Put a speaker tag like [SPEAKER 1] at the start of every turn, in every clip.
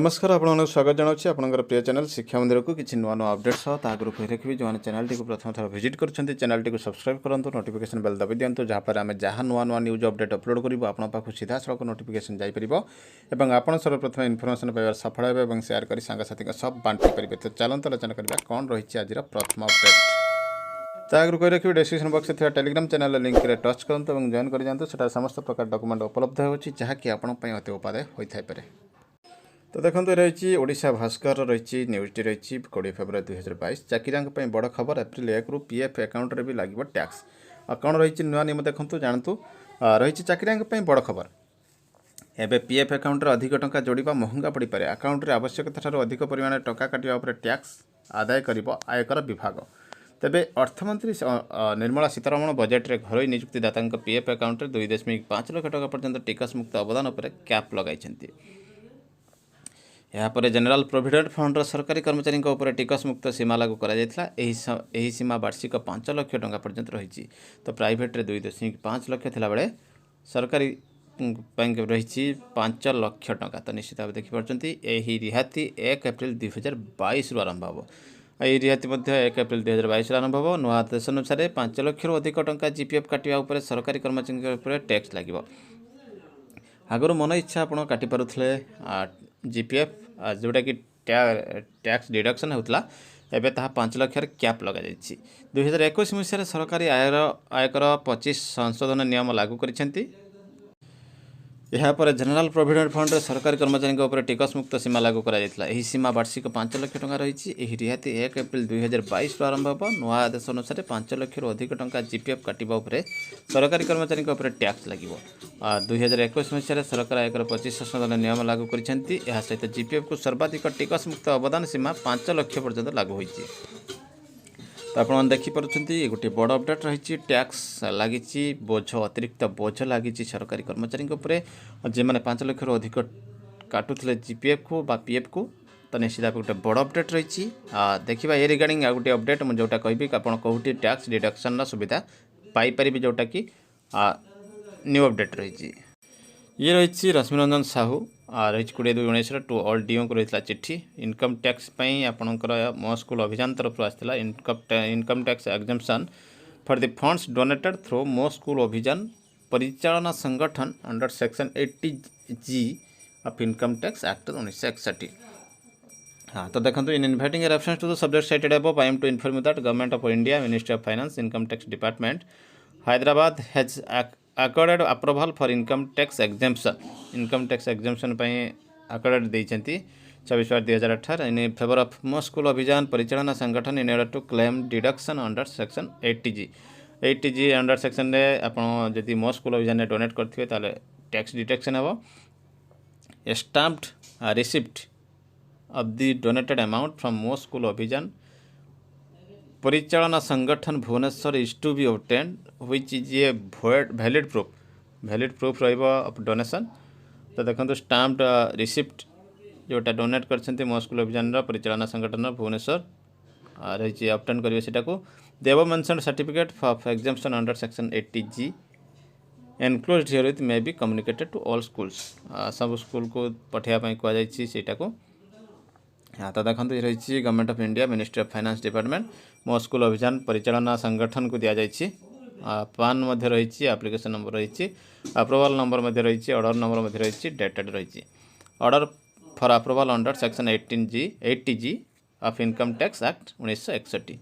[SPEAKER 1] नमस्कार आपको स्वागत जनावि आपंकर प्रिय चैनल शिक्षा मंदिर को किसी नुआ नुआ अपडेट सह ताकू कही रखी जो चैनल टी प्रथम थर विजिट कर चैनल टी सब्सक्राइब करूँ नोटिफिकेशन बेल दबी दिंतु जहाँपर आम जहाँ नुआ नुआ न्यूज अपडेट अपलोड करूँ आपन पाखु सीधा सड़क नोटिफिकेशन जापर और आपड़ सर्वप्रथम इनफर्मेशन पाइबार सफल हे सेयार कर सांगसाथी सब बांटी पारे। तो चलते आलोचना करवा कौन रही आज प्रथम अपडेट ताकू कही रखी डिस्क्रिप्शन बॉक्स में टेलीग्राम चैनल लिंक रे टच करूँ और जॉइन कर जातु से समस्त प्रकार डॉक्यूमेंट उपलब्ध होगी आपंप अति उपादेय होता है। तो देखो रही ओडिशा भास्कर रही न्यूज़टी रही 20 फेब्रुआरी 2022 चाकरियां बड़ खबर एप्रिल 1 रु पीएफ अकाउंट रे भी लगे टैक्स कौन रही नुआ नियम देखूँ जानतु रही चाकरियां बड़ खबर एबे पीएफ अकाउंट अधिक टंका जोड़ा महंगा पड़ पारे अकाउंट रे आवश्यकता अधिक परिमाण टंका काटिया उपर टैक्स आदाय करिबो आयकर विभाग। तेबे अर्थमंत्री निर्मला सीतारमण बजेट रे घरोई नियुक्तिदाता पीएफ अकाउंट रे 2.5 लाख टका पर्यंत टिकस मुक्त अवदान पर कैप लगाई। यापर जनरल प्रोविडेंट फंड सरकारी कर्मचारी टिकस मुक्त सीमा लागू करा सीमा वार्षिक 5 लाख टंका पर्यंत रही। तो प्राइवेट रे 2.5 लाख थिला बेले सरकारी रही 5 लाख टंका। तो निश्चित भाव देखिपारछंती एही रिहाती 1 एप्रिल 2022 आरंभ हो। यह रिहाती 1 एप्रिल 2022 आरंभ हो। नुआ आदेश अनुसार 5 लाख अधिक टंका जीपीएफ काटिया उपर सरकारी कर्मचारी टैक्स लगे। आगुरी मन इच्छा आप काटि पारुथले जीपीएफ जोटा कि टैक्स डिडक्शन होता एबे ताहा 5 लाख कैप लगा 2021 मसीह सरकारी आयकर 25 संशोधन नियम लागू करिसेंती। यापर जनरल प्रोविडेंट फंड सरकारी कर्मचारी टिकस मुक्त सीमा लागू करा सीमा वार्षिक 5 लाख टंका रही। रिहाती 1 एप्रिल 2022 आरंभ हो। नुआ आदेश अनुसार 5 लाख अधिक टंका जीपीएफ काटिबा उपरे सरकारी कर्मचारी टैक्स लगे। 2021 मसीह सरकार आयकर 25 संशोधन नियम लागू करिसेंती। यह सहित जीपीएफ को सर्वाधिक टिकस मुक्त अवदान सीमा 5 लाख पर्यंत लागू होइछि। तो आप देखिपुं गोटे बड़ अपडेट रही टैक्स लगी बोझ अतिरिक्त बोझ लगी सरकारी कर्मचारी जो मैंने 5 लाख अधिक काटुले जीपीएफ को बा पीएफ को। तो निश्चित गोटे बड़ अपडेट रही देखा ये रिगार्डिंग गोटे अपडेट मुझे जोटा कहि आपड़ कौटी टैक्स डिडक्शन सुविधा पाइपर जोटा कि न्यू अपडेट रही। ये रही रश्मिरंजन साहू रही 22/19 टू ऑल डीओ को रही चिट्ठी इनकम टैक्स आपणकर मो स्कूल अभियान तरफ आसाला income tax exemption for the funds donated through Mo school Abhiyan Parichalana Sangathan under section 80G of income tax act 1961। हाँ तो देखो in inviting reference to the subject cited above I am to inform that government of India ministry of finance income tax department Hyderabad has accorded approval for income tax exemption ପାଇଁ accorded देइछंती 26/2018 in favour of Mo school Abhiyan Parichalana संगठन in order to claim deduction under section 80G under section रे आपण जदि मो school अभियान ने donate करथिबे ताले टैक्स डिडक्शन हेबो। Stamped receipt of the donated amount from Mo school Abhiyan Parichalana Sangathan Bhubaneswar is to be obtained which is a valid proof रहिबो of donation. तो देखो स्टाम्प्ड रिसिप्ट जोटा डोनेट करछन्ती मो स्कूल अभियान परिचालना संगठन भुवनेश्वर रही ऑब्टेन करिवे सेटा को देव mention certificate of exemption under section 80G enclosed here with may be communicated to all schools सब स्कूल को पठिया पई को जाईछि सेटा को। हाँ तो देखो ये रही government of India ministry of finance department मो स्कूल अभियान परिचालना संगठन को दि जाइए पान मध्य रही एप्लिकेशन नंबर रही अप्रूवल नंबर मध्य रही ऑर्डर नंबर मध्य रही डेटेड रही order for approval under section 80G of income tax act 1961।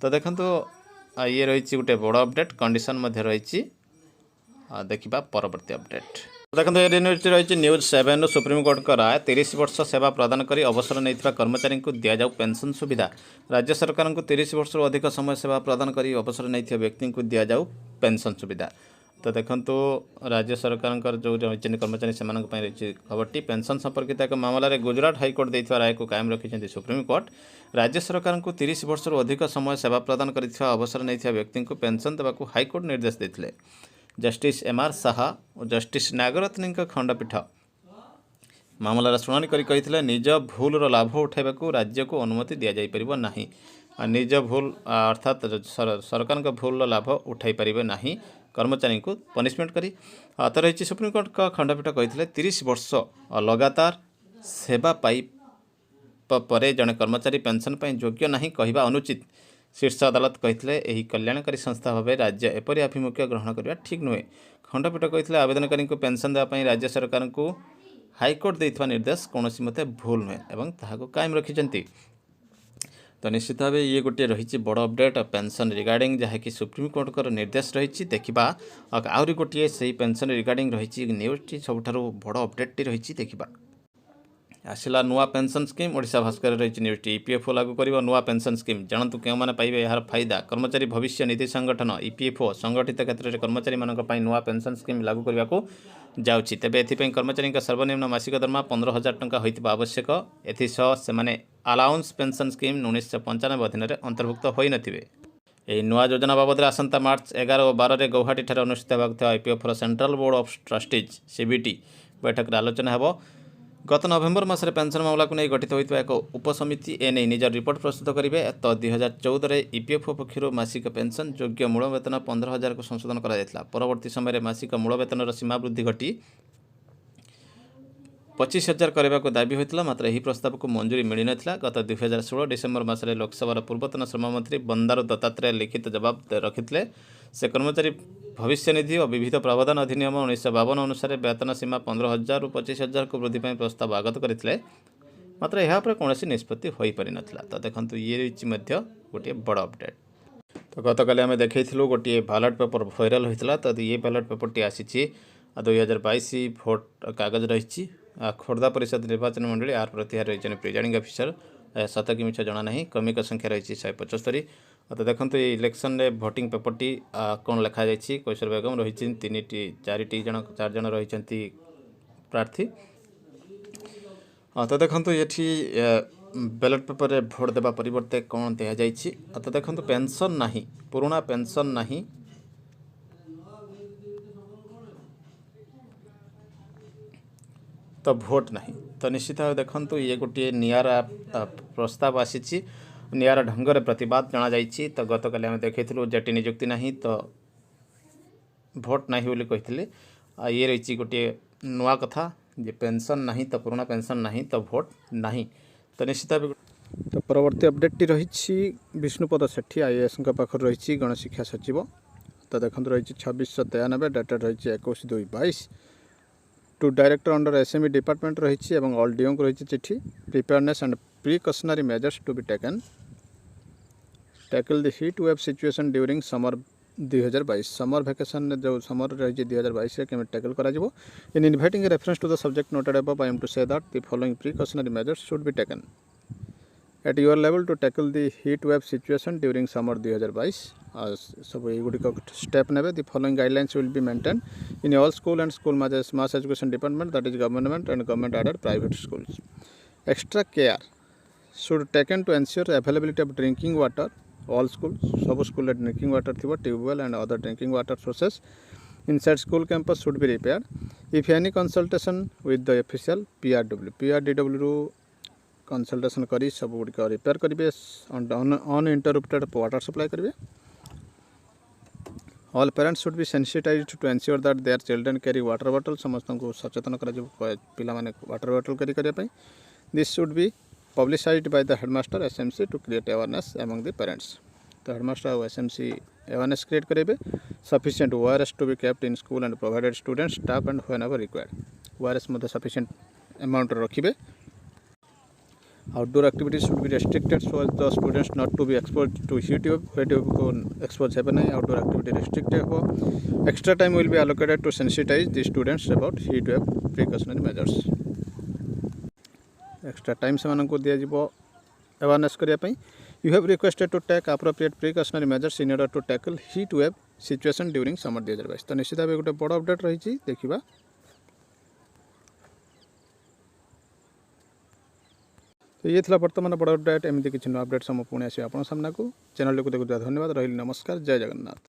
[SPEAKER 1] तो देखो ये रही गोटे बड़ अपडेट कंडीशन मध्य रही देखा परवर्ती अपडेट। देखो ये न्यूज रही न्यूज 7 सुप्रीम कोर्ट का राय 30 वर्ष सेवा प्रदान कर अवसर नहीं कर्मचारी को दि जाऊ पेंशन सुविधा। राज्य सरकार को 30 वर्ष अधिक समय सेवा प्रदान कर अवसर नहीं व्यक्ति को दि जाऊ पेंशन सुविधा। तो देखो राज्य सरकार जो रही कर्मचारी से रही खबरटी पेंशन संपर्कित एक मामलें गुजरात हाईकोर्ट देता राय को कायम रखिंट सुप्रीम कोर्ट। राज्य सरकार को 30 वर्ष अधिक समय सेवा प्रदान कर अवसर नहीं व्यक्ति को पेंशन देवाक हाईकोर्ट निर्देश देते। जस्टिस MR साहा और जस्टिस नागरत्नी खंडपीठ मामलार शुणाणी करी निज भूल लाभ उठाइबा राज्य को अनुमति दि जापर ना निज भूल अर्थात सरकार भूल लाभ उठाई पारे ना कर्मचारी को पनिशमेंट करी। तो रही सुप्रीमकोर्ट का खंडपीठ कही 30 वर्ष लगातार सेवा पाई ପରେ ଜଣେ କର୍ମଚାରୀ ପେନ୍ସନ୍ ପାଇଁ ଯୋଗ୍ୟ ନାହିଁ କହିବା ଅନୁଚିତ। ଶୀର୍ଷ ଅଦାଲତ କହିଥିଲେ ଏହି କଲ୍ୟାଣକାରୀ ସଂସ୍ଥା ଭାବେ ରାଜ୍ୟ ଏପରି ଆଭିମୁଖ୍ୟ ଗ୍ରହଣ କରିବା ଠିକ୍ ନୁହେଁ। ଖଣ୍ଡପୀଠ କହିଥିଲେ ଆବେଦନକାରୀଙ୍କୁ ପେନ୍ସନ୍ ଦେବା ପାଇଁ ରାଜ୍ୟ ସରକାରଙ୍କୁ ହାଇକୋର୍ଟ ଦେଇଥିବା ନିର୍ଦ୍ଦେଶ କୌଣସି ମତେ ଭୁଲ ନୁହେଁ ଏବଂ ତାହାକୁ କାଏମ ରଖିଛନ୍ତି। ତ ନିଶ୍ଚିତ ଭାବେ ଇଏ ଗୋଟିଏ ରହିଛି ବଡ଼ ଅପଡେଟ୍ ପେନ୍ସନ୍ ରିଗାର୍ଡ଼ିଂ ଯାହାକି ସୁପ୍ରିମକୋର୍ଟଙ୍କର ନିର୍ଦ୍ଦେଶ ରହିଛି। ଦେଖିବା ଆହୁରି ଗୋଟିଏ ସେହି ପେନ୍ସନ୍ ରିଗାର୍ଡ଼ିଂ ରହିଛି ନ୍ୟୁଜ୍ଟି ସବୁଠାରୁ ବଡ଼ ଅପଡେଟ୍ଟି ରହିଛି। ଦେଖିବା ଆସିଲା ନୂଆ ପେନ୍ସନ୍ ସ୍କିମ୍ ଓଡ଼ିଶା ଭାସ୍କର ରହିଛି ନ୍ୟୁଜ୍ଟି। ଇପିଏଫ୍ଓ ଲାଗୁ କରିବ ନୂଆ ପେନ୍ସନ୍ ସ୍କିମ୍, ଜାଣନ୍ତୁ କେଉଁମାନେ ପାଇବେ ଏହାର ଫାଇଦା। କର୍ମଚାରୀ ଭବିଷ୍ୟ ନିଧି ସଂଗଠନ ଇପିଏଫ୍ଓ ସଂଗଠିତ କ୍ଷେତ୍ରରେ କର୍ମଚାରୀମାନଙ୍କ ପାଇଁ ନୂଆ ପେନ୍ସନ୍ ସ୍କିମ୍ ଲାଗୁ କରିବାକୁ ଯାଉଛି। ତେବେ ଏଥିପାଇଁ କର୍ମଚାରୀଙ୍କ ସର୍ବନିମ୍ନ ମାସିକ ଦରମା 15,000 ଟଙ୍କା ହୋଇଥିବା ଆବଶ୍ୟକ। ଏଥିସହ ସେମାନେ ଆଲାଉନ୍ସ ପେନ୍ସନ୍ ସ୍କିମ୍ 1995 ଅଧୀନରେ ଅନ୍ତର୍ଭୁକ୍ତ ହୋଇନଥିବେ। ଏହି ନୂଆ ଯୋଜନା ବାବଦରେ ଆସନ୍ତା ମାର୍ଚ୍ଚ 11 ଓ 12ରେ ଗୌହାଟୀଠାରେ ଅନୁଷ୍ଠିତ ହେବାକୁ ଥିବା ଇପିଏଫ୍ଓର central board of trustees CBT ବୈଠକରେ ଆଲୋଚନା ହେବ। ଗତ ନଭେମ୍ବର ମାସରେ ପେନ୍ସନ୍ ମାମଲାକୁ ନେଇ ଗଠିତ ହୋଇଥିବା ଏକ ଉପସମିତି ଏନେଇ ନିଜର ରିପୋର୍ଟ ପ୍ରସ୍ତୁତ କରିବେ। ତ 2014ରେ ଇପିଏଫ୍ଓ ପକ୍ଷରୁ ମାସିକ ପେନ୍ସନ୍ ଯୋଗ୍ୟ ମୂଳ ବେତନ 15,000କୁ ସଂଶୋଧନ କରାଯାଇଥିଲା। ପରବର୍ତ୍ତୀ ସମୟରେ ମାସିକ ମୂଳ ବେତନର ସୀମା ବୃଦ୍ଧି ଘଟି 25,000 କରିବାକୁ ଦାବି ହୋଇଥିଲା, ମାତ୍ର ଏହି ପ୍ରସ୍ତାବକୁ ମଞ୍ଜୁରୀ ମିଳିନଥିଲା। ଗତ 2016 ଡିସେମ୍ବର ମାସରେ ଲୋକସଭାର ପୂର୍ବତନ ଶ୍ରମମନ୍ତ୍ରୀ ବନ୍ଦାରୁ ଦତ୍ତାତ୍ରେୟ ଲିଖିତ ଜବାବ ରଖିଥିଲେ। ସେ କର୍ମଚାରୀ ଭବିଷ୍ୟନିଧି ଓ ବିବିଧ ପ୍ରାବଧାନ ଅଧିନିୟମ 1952 ଅନୁସାରେ ବେତନ ସୀମା 15,000ରୁ 25,000କୁ ବୃଦ୍ଧି ପାଇଁ ପ୍ରସ୍ତାବ ଆଗତ କରିଥିଲେ, ମାତ୍ର ଏହା ଉପରେ କୌଣସି ନିଷ୍ପତ୍ତି ହୋଇପାରିନଥିଲା। ତ ଦେଖନ୍ତୁ ଇଏ ରହିଛି ମଧ୍ୟ ଗୋଟିଏ ବଡ଼ ଅପଡେଟ୍। ତ ଗତକାଲି ଆମେ ଦେଖାଇଥିଲୁ ଗୋଟିଏ ବାଲଟ ପେପର ଭାଇରାଲ ହୋଇଥିଲା। ତ ଇଏ ବାଲଟ ପେପରଟି ଆସିଛି 2022 ଭୋଟ କାଗଜ ରହିଛି। ଖୋର୍ଦ୍ଧା ପରିଷଦ ନିର୍ବାଚନ ମଣ୍ଡଳୀ ଆର ପ୍ରତିହାର ରହିଛନ୍ତି ପ୍ରିଜାଇଡ଼ିଂ ଅଫିସର। ସତ କି ମିଛ ଜଣା ନାହିଁ। କ୍ରମିକ ସଂଖ୍ୟା ରହିଛି 175। ତ ଦେଖନ୍ତୁ এই ଇଲେକ୍ସନରେ ଭୋଟିଂ ପେପରଟି କ'ଣ ଲେଖାଯାଇଛି। କୈଶୋର ବେଗମ ରହିଛି 4 ଜଣ ରହିଛନ୍ତି ପ୍ରାର୍ଥୀ। ତ ଦେଖନ୍ତୁ ଏଠି ବ୍ୟାଲଟ ପେପରରେ ଭୋଟ ଦେବା ପରିବର୍ତ୍ତେ କ'ଣ ଦିଆଯାଇଛି। ତ ଦେଖନ୍ତୁ ପେନ୍ସନ୍ ନାହିଁ, ପୁରୁଣା ପେନ୍ସନ୍ ନାହିଁ। ତ ଭୋଟ ନାହିଁ। ତ ନିଶ୍ଚିତ ଭାବେ ଦେଖନ୍ତୁ ଇଏ ଗୋଟିଏ ନିଆରା ପ୍ରସ୍ତାବ ଆସିଛି, ନିଆରା ଢଙ୍ଗରେ ପ୍ରତିବାଦ ଜଣାଯାଇଛି। ତ ଗତକାଲି ଆମେ ଦେଖାଇଥିଲୁ ଜେଟି ନିଯୁକ୍ତି ନାହିଁ ତ ଭୋଟ ନାହିଁ ବୋଲି କହିଥିଲେ। ଇଏ ରହିଛି ଗୋଟିଏ ନୂଆ କଥା ଯେ ପେନ୍ସନ୍ ନାହିଁ ତ ପୁରୁଣା ପେନ୍ସନ୍ ନାହିଁ ତ ଭୋଟ ନାହିଁ। ତ ନିଶ୍ଚିତ ଭାବେ ତ ପରବର୍ତ୍ତୀ ଅପଡେଟ୍ଟି ରହିଛି ବିଷ୍ଣୁପଦ ସେଠୀ ଆଇଏଏସ୍ଙ୍କ ପାଖରେ ରହିଛି ଗଣଶିକ୍ଷା ସଚିବ। ତ ଦେଖନ୍ତୁ ରହିଛି 2693 ଡେଟେଡ଼ ରହିଛି 21/2/22 to director under SME department ରହିଛି ଏବଂ ଅଲ୍ ଡିଓଙ୍କୁ ରହିଛି ଚିଠି। Preparedness and precautionary measures to be taken tackle the heat wave situation during summer 2022 summer vacation जो समर रही 2022 केमी टैकल करा in inviting reference to the subject noted above I am to say that the following precautionary measures should be taken at your level to tackle the heat wave situation during summer 2022 सब युड़िक step ने the following guidelines will be maintain in all school and school mass education department that is government and government aided private schools extra care should taken to ensure availability of drinking water all schools सब school drinking water थी tubewell and other drinking water sources inside school campus should be repaired if any consultation with the official PRDW consultation करी सब गुड़िक repair करेंगे uninterrupted water supply करेंगे all parents should be sensitized to ensure that their children carry water bottle समस्त को सचेतन कर पिला वाटर बॉटल कैरी करने this should be publicized by the headmaster SMC to create awareness among the parents तो headmaster और SMC awareness create करेंगे sufficient ORS to be kept in school and provided students staff and whenever required ORS Madhya sufficient amount रखिबे outdoor activities should be restricted so as the students not to be exposed to heat wave को expose हेबे नहीं outdoor activity restricted हो extra time will be allocated to sensitize the students about heat wave precautionary measures extra time से दिज्व awareness करने you have requested to take appropriate precautionary measures in order to tackle heat wave situation during summer 2022 तो निश्चित भाव गोटे बड़ update रही देखा तो ये था बर्तमान बड़ अपडेट एमती किसी नुआ अपडेट सब पुणी आस सामना को चैनल को देखा धन्यवाद रही नमस्कार जय जगन्नाथ।